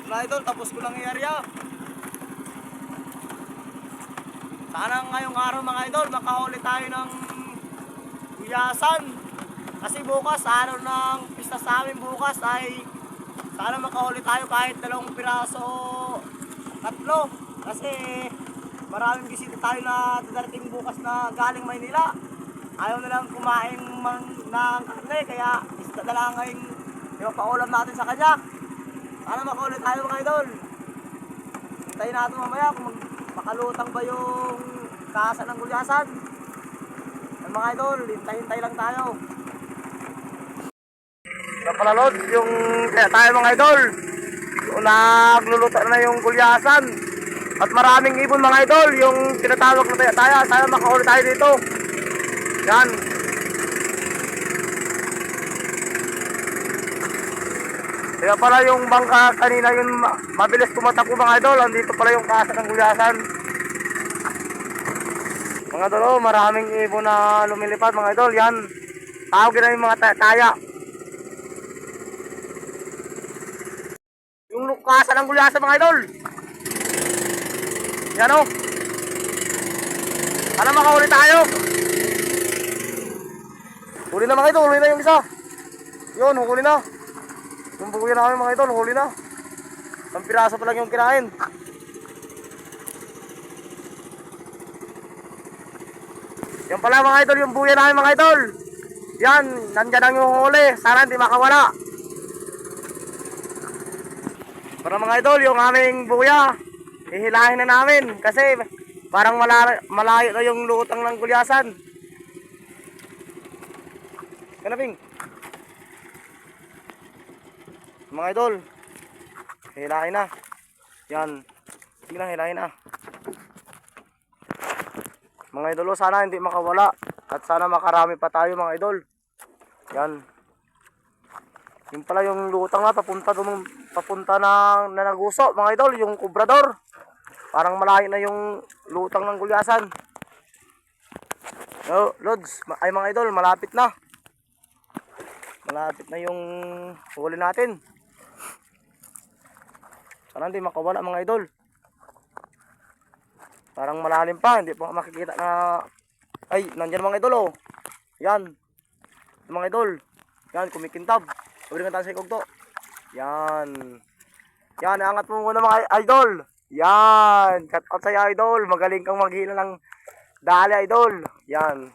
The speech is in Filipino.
Mga idol, tapos ko lang i-area. Sana ngayong araw mga idol, makahuli tayo ng guyasan. Kasi bukas, araw ng pista sa amin bukas ay sana makahuli tayo kahit 2 piraso o 3. Kasi maraming bisita tayo na darating bukas na galing Maynila. Ayaw nilang kumain ng karne, kaya isda na lang ngayong ipapaulam natin sa kanya. Sana makahuli tayo mga idol. Hintayin natin mamaya kung makalutang ba yung kasa ng gulyasan. Yan mga idol, hintay-hintay lang tayo. Napalalot yung kaya tayo mga idol. Yung nagluluto na yung gulyasan. At maraming ibon mga idol, yung tinatawag na taya-taya. Sana makahuli tayo dito. Yan. Kaya pala yung bangka kanina yun mabilis tumatakbo mga idol. Andito pala yung kasa ng gulyasan. Mga idol, oh, maraming ibon na lumilipad mga idol. Yan. Tawagin na yung mga taya. Yung kasa ng gulyasan mga idol. Yan o. Sana makahuli tayo. Huli na mga idol, huli na yung isa. Yun, huli na. Yung bukuya namin mga idol, huli na. 1 piraso pa lang yung kinain. Yan pala mga idol, yung buya namin mga idol. Yan, nandyan ang yung huli. Sana hindi makawala. Para mga idol, yung aming buya, ihilahin na namin. Kasi parang malayo na yung lutang ng gulyasan. Kanaping. Mga idol, hilahin na. Yan. Sige na, hilahin na. Mga idol, sana hindi makawala. At sana makarami pa tayo mga idol. Yan. Yung pala yung lutang na papunta ng Nanaguso mga idol, yung kubrador. Parang malayo na yung lutang ng gulyasan. Oh, Lods, ay mga idol, malapit na. Malapit na yung huli natin. Sana hindi makawala mga idol. Parang malalim pa, hindi pa makikita na. Ay, nandiyan mga idol oh. Yan. Mga idol. Yan, kumikintab. Sabi nga tayo sa ikog to. Yan. Yan, angat mo muna mga idol. Yan. Cut out sa'yo idol. Magaling kang maghila ng dali idol. Yan.